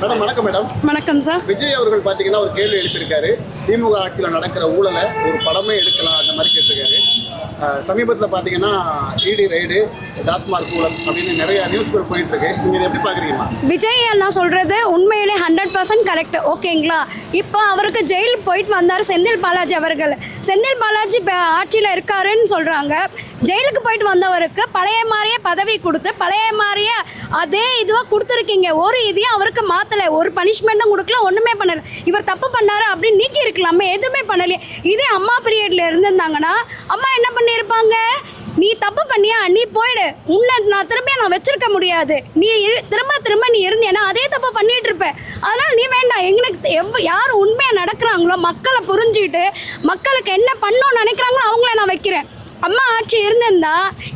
Madam வணக்கம் madam. வணக்கம் sir. Vijay அவர்கள் பாத்தீங்கன்னா ஒரு கேள்வி எழுப்பியிருக்காரு. திமுக ஆட்சியில் நடக்கிற ஊழலை ஒரு படமே எடுக்கலாம் அந்த மாதிரி கேட்டிருக்காரு. சமீபத்தில் பார்த்தீங்கன்னா இடி ரைடு, டாஸ்மார்க் ஊழல் அப்படின்னு நிறைய நியூஸ்கள் போயிட்டு இருக்கு. நீங்க இதை எப்படி பாக்குறீங்கம்மா? விஜய் அண்ணா சொல்றது உண்மையிலே 100% கரெக்ட். ஓகேங்களா? இப்போ அவருக்கு ஜெயில் போயிட்டு வந்தார் செந்தில் பாலாஜி அவர்கள். செந்தில் பாலாஜி ஆட்சியில் இருக்காருன்னு சொல்றாங்க. ஜெயிலுக்கு போயிட்டு வந்தவருக்கு பழைய மாதிரியே பதவி கொடுத்து பழைய மாதிரியே அதே இதுவாக கொடுத்துருக்கீங்க. ஒரு இதையும் அவருக்கு மாற்றலை, ஒரு பனிஷ்மெண்ட்டும் கொடுக்கல, ஒன்றுமே பண்ணலை. இவர் தப்பு பண்ணாரு அப்படின்னு நீக்கி இருக்கலாமே, எதுவுமே பண்ணலையே. இதே அம்மா பீரியட்ல இருந்திருந்தாங்கன்னா அம்மா என்ன பண்ணியிருப்பாங்க? நீ தப்பு பண்ணியா, நீ போயிடு, உன்னை நான் திரும்ப வச்சிருக்க முடியாது, நீ திரும்ப நீ இருந்தேன்னா அதே தப்பு பண்ணிட்டு இருப்ப, அதனால நீ வேண்டாம். எங்களுக்கு யார் உண்மையாக நடக்கிறாங்களோ, மக்களை புரிஞ்சுக்கிட்டு மக்களுக்கு என்ன பண்ணணும்னு நினைக்கிறாங்களோ அவங்கள நான் வைக்கிறேன். அம்மா ஆட்சி இருந்திருந்தா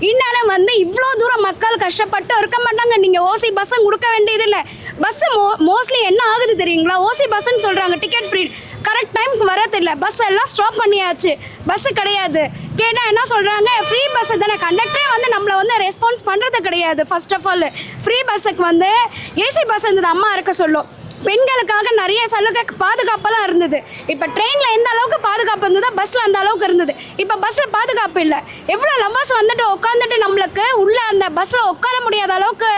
இந்நேரம் இவ்வளோ தூரம் மக்கள் கஷ்டப்பட்டு இருக்க மாட்டாங்க. நீங்கள் ஓசி பஸ்ஸும் கொடுக்க வேண்டியதில்லை. பஸ்ஸு மோஸ்ட்லி என்ன ஆகுது தெரியுங்களா? ஓசி பஸ்ஸுன்னு சொல்கிறாங்க, டிக்கெட் ஃப்ரீ, கரெக்ட் டைமுக்கு வரதில்லை. பஸ் எல்லாம் ஸ்டாப் பண்ணியாச்சு, பஸ்ஸு கிடையாது. கேட்டால் என்ன சொல்கிறாங்க? ஃப்ரீ பஸ்ஸு தானே. கண்டக்டரே நம்மளை ரெஸ்பான்ஸ் பண்ணுறது கிடையாது. ஃபர்ஸ்ட் ஆஃப் ஆல் ஃப்ரீ பஸ்ஸுக்கு ஏசி பஸ் இருந்தது, அம்மா இருக்க சொல்லும். பெண்களுக்காக நிறைய சலுகை பாதுகாப்பெல்லாம் இருந்தது. இப்போ ட்ரெயினில் எந்த அளவுக்கு பாதுகாப்பு இருந்ததோ பஸ்ஸில் அந்த அளவுக்கு இருந்தது. இப்போ பஸ்ஸில் பாதுகாப்பு இல்லை. எவ்வளோ லவ்வர்ஸ் உட்காந்துட்டு நம்மளுக்கு உள்ள அந்த பஸ்ஸில் உட்கார முடியாத அளவுக்கு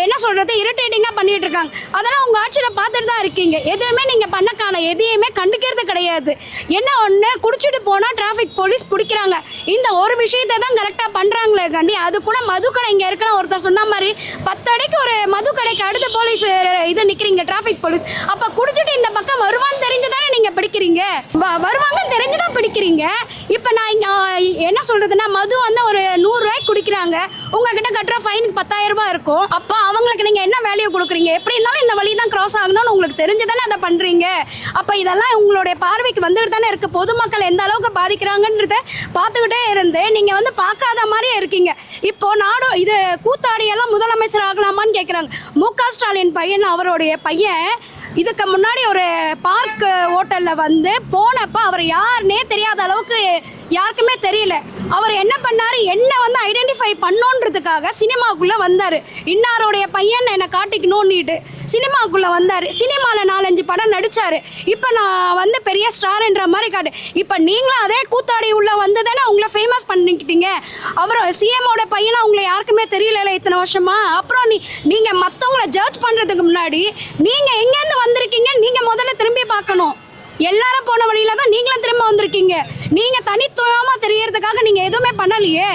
என்ன சொல்கிறது, இரிட்டேட்டிங்காக பண்ணிகிட்டு இருக்காங்க. அதெல்லாம் உங்கள் ஆட்சியில் பார்த்துட்டு தான் இருக்கீங்க. எதுவுமே நீங்கள் பண்ணக்கான எதையுமே கண்டுக்கிறது கிடையாது. என்ன ஒன்று, குடிச்சிட்டு போனால் டிராஃபிக் போலீஸ் பிடிக்கிறாங்க. இந்த ஒரு விஷயத்தை தான் கரெக்டாக பண்ணுறாங்களே கண்டி. அது கூட மதுக்கடை இங்கே இருக்குன்னு ஒருத்தர் சொன்ன மாதிரி 10 அடிக்கு ஒரு மதுக்கடைக்கு அடுத்த போலீஸ் இது நிற்கிறீங்க, டிராஃபிக் போலீஸ். அப்போ குடிச்சிட்டு இந்த பக்கம் வருவான்னு தெரிஞ்சு தானே நீங்கள் பிடிக்கிறீங்க, வருவாங்கன்னு தெரிஞ்சு தான் பிடிக்கிறீங்க. இப்போ நான் இங்கே என்ன சொல்கிறதுன்னா, மது ஒரு 100 ரூபாய்க்கு குடிக்கிறாங்க, உங்ககிட்ட கட்டுற ஃபைனுக்கு 10,000 ரூபாய் இருக்கும். அப்போ அவங்களுக்கு நீங்கள் என்ன வேல்யூ கொடுக்குறீங்க? எப்படி இருந்தாலும் இந்த வழி தான் கிராஸ் ஆகணும்னு உங்களுக்கு தெரிஞ்சு தானே அதை பண்ணுறீங்க. அப்போ இதெல்லாம் உங்களுடைய பார்வைக்கு வந்துட்டு தானே இருக்குது. பொதுமக்கள் எந்த அளவுக்கு பாதிக்கிறாங்கன்றத பார்த்துக்கிட்டே இருந்து நீங்கள் பார்க்காத மாதிரியே இருக்கீங்க. இப்போது நாடும் இது கூத்தாடியெல்லாம் முதலமைச்சர் ஆகலாமான்னு கேட்குறாங்க. மு.க. ஸ்டாலின் பையன், அவருடைய பையன் இதுக்கு முன்னாடி ஒரு பார்க் ஹோட்டலில் போனப்போ அவர் யாருன்னே தெரியாத அளவுக்கு யாருக்குமே தெரியல. அவர் என்ன பண்ணார், என்ன ஐடென்டிஃபை பண்ணோன்றதுக்காக சினிமாவுக்குள்ளே வந்தார். இன்னாருடைய பையன் என்னை காட்டிக்கணும்னுட்டு சினிமாவுக்குள்ளே வந்தார். சினிமாவில் 4-5 படம் நடித்தார். இப்போ நான் பெரிய ஸ்டார்ன்ற மாதிரி காட்டு. இப்போ நீங்களும் அதே கூத்தாடி உள்ள தானே உங்களை ஃபேமஸ் பண்ணிக்கிட்டீங்க. அவர் சிஎம்மோட பையனை உங்களை யாருக்குமே தெரியல இத்தனை வருஷமா. அப்புறம் நீங்கள் மற்றவங்கள ஜட்ஜ் பண்ணுறதுக்கு முன்னாடி நீங்கள் எங்கேருந்து வந்திருக்கீங்க நீங்கள் முதல்ல திரும்பி பார்க்கணும். எல்லாரும் போன வழியில தான் நீங்களும் திரும்ப வந்திருக்கீங்க. நீங்கள் தனித்துவமாக தெரியறதுக்காக நீங்கள் எதுவுமே பண்ணலையே.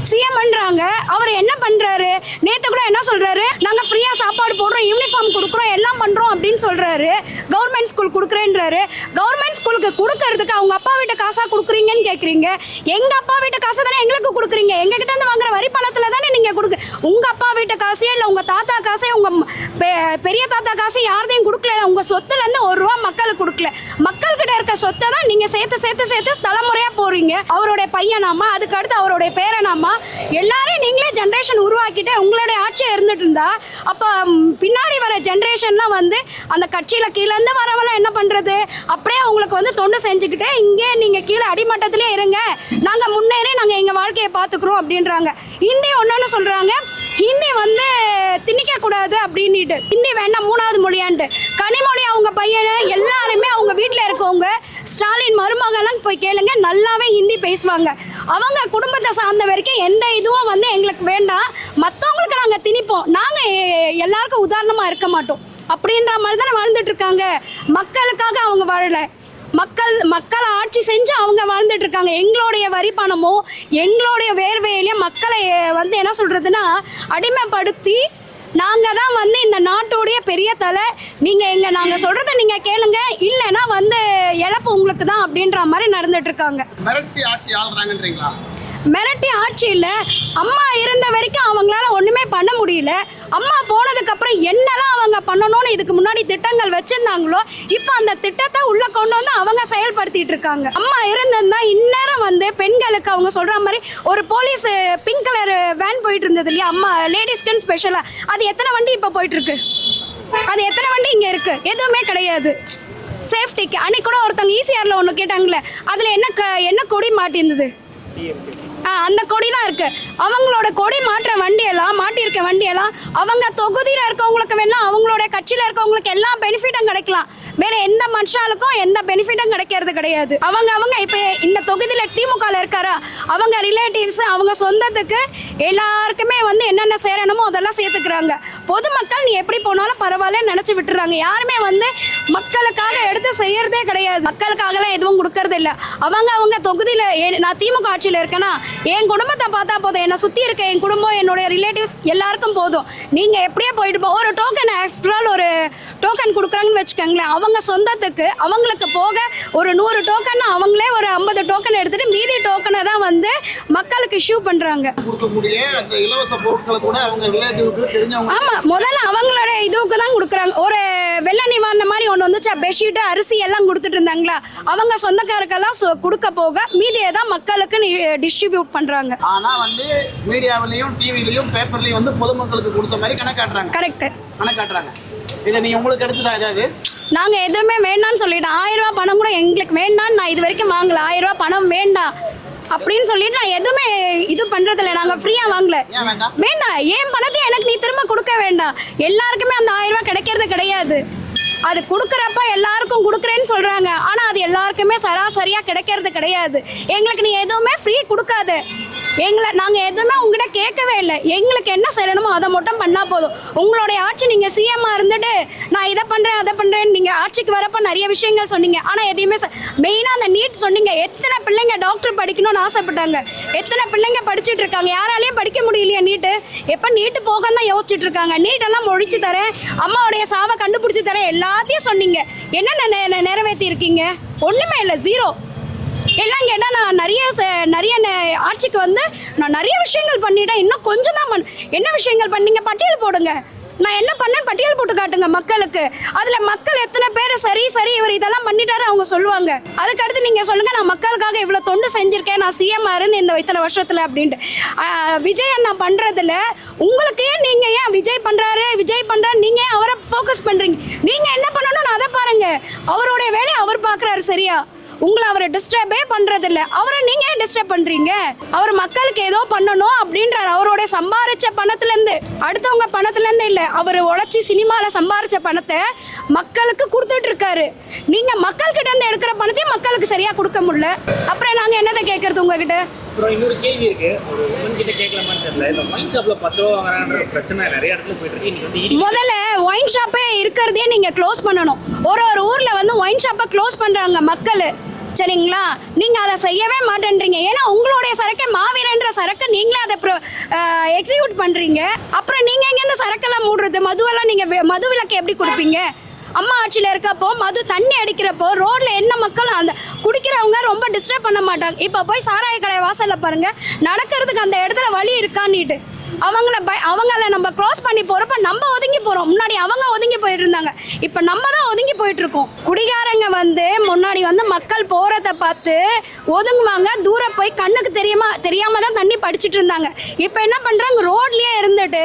சிஎம் பண்ணுறாங்க, அவர் என்ன பண்ணுறாரு? நேற்று கூட என்ன சொல்கிறாரு, நாங்கள் ஃப்ரீயாக சாப்பாடு போடுறோம், யூனிஃபார்ம் கொடுக்குறோம், எல்லாம் பண்ணுறோம் அப்படின்னு சொல்கிறாரு. Government school கொடுக்குறேன்றாரு. கவர்மெண்ட் ஸ்கூலுக்கு கொடுக்கறதுக்கு அவங்க அப்பா வீட்டு காசாக கொடுக்குறீங்கன்னு கேட்குறீங்க. எங்கள் அப்பா வீட்டு காசை தானே எங்களுக்கு கொடுக்குறீங்க. எங்ககிட்ட இருந்து வாங்குற வரி பணத்தில் தானே நீங்கள் கொடுக்கு. உங்கள் அப்பா வீட்டு காசே இல்லை, உங்கள் தாத்தா காசே, உங்கள் பெரிய தாத்தா காசே யார்தையும் கொடுக்கல. உங்கள் சொத்துலேருந்து 1 ரூபா மக்களுக்கு கொடுக்கல. மக்கள்கிட்ட இருக்க சொத்தை தான் நீங்கள் சேர்த்து தலைமுறையாக போகிறீங்க. அவருடைய பையனாமா, அதுக்கு அடுத்து அவருடைய பேரனாமா, எல்லாரும் நீங்களே ஜென்ரேஷன் உருவாக்கிட்டு உங்களுடைய ஆட்சியை இருந்துட்டு இருந்தா, அப்போ பின்னாடி வர ஜென்ரேஷன்லாம் அந்த கட்சியில் கீழேருந்து வரவெல்லாம் என்ன பண்ணுறது? அப்படியே உங்களுக்கு தொண்டு செஞ்சுக்கிட்டு இங்கே நீங்கள் கீழே அடிமட்டத்திலே இருங்க, நாங்கள் முன்னேறி நாங்கள் எங்கள் வாழ்க்கையை பார்த்துக்குறோம் அப்படின்றாங்க. ஹிந்தி ஒன்றுன்னு சொல்கிறாங்க, ஹிந்தி திணிக்கக்கூடாது அப்படின்ட்டு. ஹிந்தி வேண்டாம் 3வது மொழியான்ட்டு. கனிமொழி அவங்க பையனை எல்லாருமே அவங்க வீட்டில் இருக்கவங்க, ஸ்டாலின் மருமகெல்லாம் போய் கேளுங்க, நல்லாவே ஹிந்தி பேசுவாங்க. அவங்க குடும்பத்தை சார்ந்த வரைக்கும் எந்த இதுவும் எங்களுக்கு வேண்டாம், மற்றவங்களுக்கு நாங்கள் திணிப்போம், நாங்கள் எல்லாருக்கும் உதாரணமாக இருக்க மாட்டோம் அப்படின்ற மாதிரி தானே வாழ்ந்துட்டு இருக்காங்க. மக்களுக்காக அவங்க வாழலை, மக்களை ஆட்சி செஞ்சு அவங்க வாழ்ந்துட்டு இருக்காங்க. எங்களுடைய வரி பணமோ எங்களுடைய வேர்வையிலையும் மக்களை என்ன சொல்கிறதுனா அடிமைப்படுத்தி நாங்கள் தான் இந்த நாட்டோடைய பெரிய தலை, நீங்கள் நாங்கள் சொல்கிறத நீங்கள் கேளுங்க, இல்லைன்னா இழப்பு உங்களுக்கு தான் அப்படின்ற மாதிரி நடந்துட்டு இருக்காங்க. மிரட்டி ஆட்சி ஆள்றாங்கன்றீங்களா? மிரட்டி ஆட்சி இல்லை, அம்மா இருந்த வரைக்கும் அவங்களால ஒன்றுமே பண்ண முடியல. அம்மா போனதுக்கப்புறம் என்னெல்லாம் அவங்க பண்ணணும்னு இதுக்கு முன்னாடி திட்டங்கள் வச்சுருந்தாங்களோ இப்போ அந்த திட்டத்தை உள்ளே கொண்டு அவங்க செயல்படுத்திட்டு இருக்காங்க. அம்மா இருந்திருந்தா இந்நேரம் பெண்களுக்கு அவங்க சொல்கிற மாதிரி ஒரு போலீஸ் பிங்க் கலர் வேன் போயிட்டு இருந்தது இல்லையா, அம்மா லேடிஸ்க்குன்னு ஸ்பெஷலாக, அது எத்தனை வண்டி இப்போ போயிட்டுருக்கு? அது எத்தனை வண்டி இங்கே இருக்குது? எதுவுமே கிடையாது. சேஃப்டிக்கு அன்னைக்கு கூட ஒருத்தவங்க ஈசிஆரில் ஒன்று கேட்டாங்களே, அதில் என்ன கொடி மாட்டியிருந்தது? அந்த கொடி தான் இருக்கு. அவங்களோட கொடி மாற்ற வண்டியெல்லாம் மாட்டியிருக்க வண்டியெல்லாம் அவங்க தொகுதியில் இருக்கவங்களுக்கு வேணா அவங்களோட கட்சியில் இருக்கவங்களுக்கு எல்லா பெனிஃபிட்டும் கிடைக்கலாம். வேற எந்த மனுஷாலுக்கும் எந்த பெனிஃபிட்டும் கிடைக்கிறது கிடையாது. அவங்க இப்போ இந்த தொகுதியில் திமுகவில் இருக்காரா, அவங்க ரிலேட்டிவ்ஸ் அவங்க சொந்தத்துக்கு எல்லாருக்குமே வந்து என்னென்ன சேரணுமோ அதெல்லாம் சேர்த்துக்கிறாங்க. பொதுமக்கள் நீ எப்படி போனாலும் பரவாயில்லன்னு நினச்சி விட்டுறாங்க. யாருமே வந்து மக்களுக்காக எடுத்து செய்யறதே கிடையாது. மக்களுக்காகலாம் எதுவும் கொடுக்கறது இல்லை. அவங்க தொகுதியில் நான் திமுக ஆட்சியில் இருக்கேன்னா என் குடும்பத்தை பார்த்தா போதும், என்னை சுற்றி இருக்க என் குடும்பம் என்னுடைய ரிலேட்டிவ்ஸ் எல்லாருக்கும் போதும். நீங்கள் எப்படியே போயிட்டு ஒரு டோக்கன் ஆக்சுவலாக ஒரு டோக்கன் கொடுக்குறாங்கன்னு வச்சுக்கோங்களேன். அவங்க சொந்தத்துக்கு அவங்களுக்கு போக ஒரு 100 டோக்கன் அவங்களே ஒரு 50 டோக்கன் எடுத்துட்டு மீதி டோக்கனை தான் வந்து மக்களுக்கு இஷ்யூ பண்ணுறாங்க. ஆமாம், முதல்ல அவங்களோட இதுவுக்கு தான் கொடுக்குறாங்க. ஒரு வெள்ள நிவாரணம் மாதிரி ஒன்று வந்துச்சு, பெட்ஷீட்டு அரிசி எல்லாம் கொடுத்துட்டு இருந்தாங்களா, அவங்க சொந்தக்காரருக்கெல்லாம் கொடுக்க போக மீதியை தான் மக்களுக்கு டிஸ்ட்ரிபியூட் பண்ணுறாங்க. ஆனால் வந்து மீடியாவிலையும் டிவிலையும் பேப்பர்லையும் வந்து பொதுமக்களுக்கு கொடுத்த மாதிரி கணக்காட்டுறாங்க. கரெக்டு, கணக்காட்டுறாங்க. இதை நீங்கள் உங்களுக்கு எடுத்துதா ஏதாவது? நாங்கள் எதுவுமே வேண்டான்னு சொல்லிட்டோம். 1000 ரூபா பணம் கூட எங்களுக்கு வேண்டான்னு நான் இது வரைக்கும் வாங்கல. 1000 ரூபா பணம் வேண்டாம் அப்படின்னு சொல்லிட்டு நான் எதுவுமே இது பண்றதில்ல. நாங்கள் ஃப்ரீயாக வாங்கல. வேண்டாம், ஏன் பணத்தை எனக்கு நீ திரும்ப கொடுக்க வேண்டாம். எல்லாருக்குமே அந்த 1000 ரூபா கிடைக்கிறது கிடையாது. அது கொடுக்குறப்ப எல்லாருக்கும் கொடுக்குறேன்னு சொல்கிறாங்க. ஆனால் அது எல்லாருக்குமே சராசரியாக கிடைக்கிறது கிடையாது. எங்களுக்கு நீ எதுவுமே ஃப்ரீ கொடுக்காது. நாங்கள் எதுவுமே உங்ககிட்ட கேட்கவே இல்லை. எங்களுக்கு என்ன செய்யணுமோ அதை மட்டும் பண்ணால் போதும். உங்களுடைய ஆட்சி நீங்கள் சிஎம்மாக இருந்துட்டு நான் இதை பண்ணுறேன் அதை பண்ணுறேன்னு நீங்கள் ஆட்சிக்கு வரப்போ நிறைய விஷயங்கள் சொன்னீங்க. ஆனால் எதையுமே மெயினாக அந்த நீட் சொன்னீங்க. எத்தனை பிள்ளைங்க டாக்டர் படிக்கணும்னு ஆசைப்பட்டாங்க, எத்தனை பிள்ளைங்க படிச்சுட்டு இருக்காங்க. யாராலையும் படிக்க முடியலையா நீட்டு? எப்போ நீட்டு போக தான் யோசிச்சுட்டு இருக்காங்க. நீட்டெல்லாம் ஒழிச்சு தரேன், அம்மாவுடைய சாவை கண்டுபிடிச்சி தரேன், எல்லாத்தையும் சொன்னீங்க. என்னென்ன நிறைவேற்றி இருக்கீங்க? ஒன்றுமே இல்லை, ஜீரோ. எல்லாம் கேட்டால் நான் நிறைய ஆட்சிக்கு வந்து நான் நிறைய விஷயங்கள் பண்ணிட்டேன், இன்னும் கொஞ்சம் தான் என்ன விஷயங்கள் பண்ணீங்க பட்டியல் போடுங்க. நான் என்ன பண்ணேன்னு பட்டியல் போட்டு காட்டுங்க மக்களுக்கு. அதில் மக்கள் எத்தனை பேர் சரி இவர் இதெல்லாம் பண்ணிட்டாரு அவங்க சொல்லுவாங்க. அதுக்கடுத்து நீங்கள் சொல்லுங்கள் நான் மக்களுக்காக இவ்வளோ தொண்டு செஞ்சுருக்கேன், நான் சிஎம்மாக இருந்து இத்தனை வருஷத்தில் அப்படின்ட்டு. விஜய் அண்ணா பண்ணுறதுல உங்களுக்கு நீங்கள் ஏன் விஜய் பண்ணுறாரு நீங்கள் ஏன் அவரை ஃபோக்கஸ் பண்ணுறீங்க? நீங்கள் என்ன பண்ணணும்னு அதை பாருங்கள். அவருடைய வேலையை அவர் பார்க்குறாரு சரியா, உங்களை அவரை டிஸ்டர்பே பண்றதில்ல. அவரை நீங்க ஏன் டிஸ்டர்ப் பண்றீங்க? அவர் மக்களுக்கு ஏதோ பண்ணணும் அப்படின்றார். அவரோட சம்பாரிச்ச பணத்துல இருந்து, அடுத்தவங்க பணத்துல இருந்து இல்ல, அவர் உழைச்சி சினிமால சம்பாரிச்ச பணத்தை மக்களுக்கு கொடுத்துட்டு இருக்காரு. நீங்க மக்கள் கிட்ட இருந்து எடுக்கிற பணத்தையும் மக்களுக்கு சரியா கொடுக்க முடியல. அப்புறம் நாங்க என்னதை கேட்கறது உங்ககிட்ட? அப்புறம் இன்னொரு கேள்வி இருக்கு, ஒரு உமன் கிட்ட கேட்கலாமான்னு தெரியல. இந்த ஒயின் ஷாப்ல 10 ரூபா வாங்குறாங்கன்ற பிரச்சனை நிறைய இடத்துல போயிட்டு இருக்கு. இன்னைக்கு வந்து முதல்ல ஒயின் ஷாப்பே இருக்கிறதே நீங்க க்ளோஸ் பண்ணணும். ஒரு ஊர்ல வந்து ஒயின் ஷாப்பை க்ளோஸ் பண்றாங்க மக்கள், சரிங்களா? நீங்கள் அதை செய்யவே மாட்டேன்றீங்க. ஏன்னா உங்களுடைய சரக்கு மாவீரன்ற சரக்கு நீங்களே அதை எக்ஸிக்யூட் பண்ணுறீங்க. அப்புறம் நீங்கள் எங்கேருந்து சரக்கெல்லாம் மூடுறது? மதுவெல்லாம் நீங்கள் மது விலக்கு எப்படி கொடுப்பீங்க? அம்மா ஆட்சியில் இருக்கப்போ மது தண்ணி அடிக்கிறப்போ ரோட்டில் என்ன மக்களும் அந்த குடிக்கிறவங்க ரொம்ப டிஸ்டர்ப் பண்ண மாட்டாங்க. இப்போ போய் சாராய கடை வாசலில் பாருங்கள், நடக்கிறதுக்கு அந்த இடத்துல வழி இருக்கான்னுட்டு அவங்கள நம்ம கிராஸ் பண்ணி போகிறப்ப நம்ம ஒதுங்கி போகிறோம். முன்னாடி அவங்க ஒதுங்கி போயிட்டு இருந்தாங்க, இப்போ நம்ம தான் ஒதுங்கி போயிட்டு இருக்கோம். குடிகாரங்க வந்து முன்னாடி வந்து மக்கள் போகிறத பார்த்து ஒதுங்குவாங்க, தூரம் போய் கண்ணுக்கு தெரியாம தான் தண்ணி படிச்சுட்டு இருந்தாங்க. இப்போ என்ன பண்ணுறாங்க, ரோட்லேயே இருந்துட்டு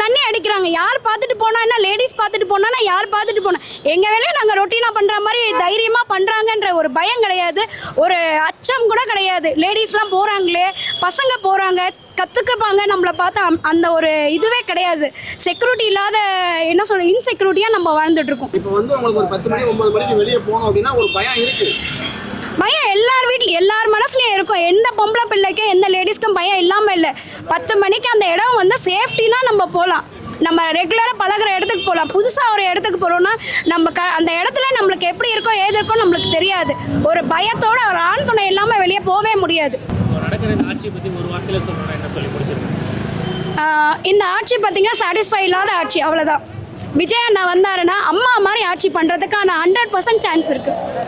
தண்ணி அடிக்கிறாங்க. யார் பார்த்துட்டு போனா என்ன, லேடிஸ் பார்த்துட்டு போனா யார் பார்த்துட்டு போனா, எங்கள் வேலையை நாங்கள் ரொட்டீனாக பண்ணுற மாதிரி தைரியமாக பண்ணுறாங்கன்ற ஒரு பயம் கிடையாது, ஒரு அச்சம் கூட கிடையாது. லேடிஸ்லாம் போகிறாங்களே, பசங்க போகிறாங்க, கற்றுக்குப்பாங்க நம்மளை பார்த்து, அந்த ஒரு இதுவே கிடையாது. செக்யூரிட்டி இல்லாத என்ன சொல்ற இன்செக்யூரிட்டியாக நம்ம வாழ்ந்துட்டு இருக்கோம். இப்போ வந்து உங்களுக்கு ஒரு 10 மணி 9 மணிக்கு வெளியே போகணும் அப்படின்னா ஒரு பயம் இருக்குது. பயம் எல்லார் வீட்லையும் எல்லார் மனசுலையும் இருக்கும். எந்த பொம்பளை பிள்ளைக்கும் எந்த லேடிஸ்க்கும் பயம் இல்லாமல் இல்லை. 10 மணிக்கு அந்த இடம் வந்து சேஃப்டினா நம்ம போகலாம், நம்ம ரெகுலராக பழகிற இடத்துக்கு போகலாம். புதுசாக ஒரு இடத்துக்கு போகிறோன்னா நம்ம அந்த இடத்துல நம்மளுக்கு எப்படி இருக்கோ ஏது இருக்கோ நம்மளுக்கு தெரியாது. ஒரு பயத்தோட ஒரு ஆண் துணை இல்லாமல் வெளியே போகவே முடியாது. இந்த ஆட்சி பார்த்தீங்கன்னா சாட்டிஸ்ஃபை இல்லாத ஆட்சி, அவ்வளோதான். விஜய் அண்ணா வந்தாருன்னா அம்மா மாதிரி ஆட்சி பண்ணுறதுக்கான 100% சான்ஸ் இருக்குது.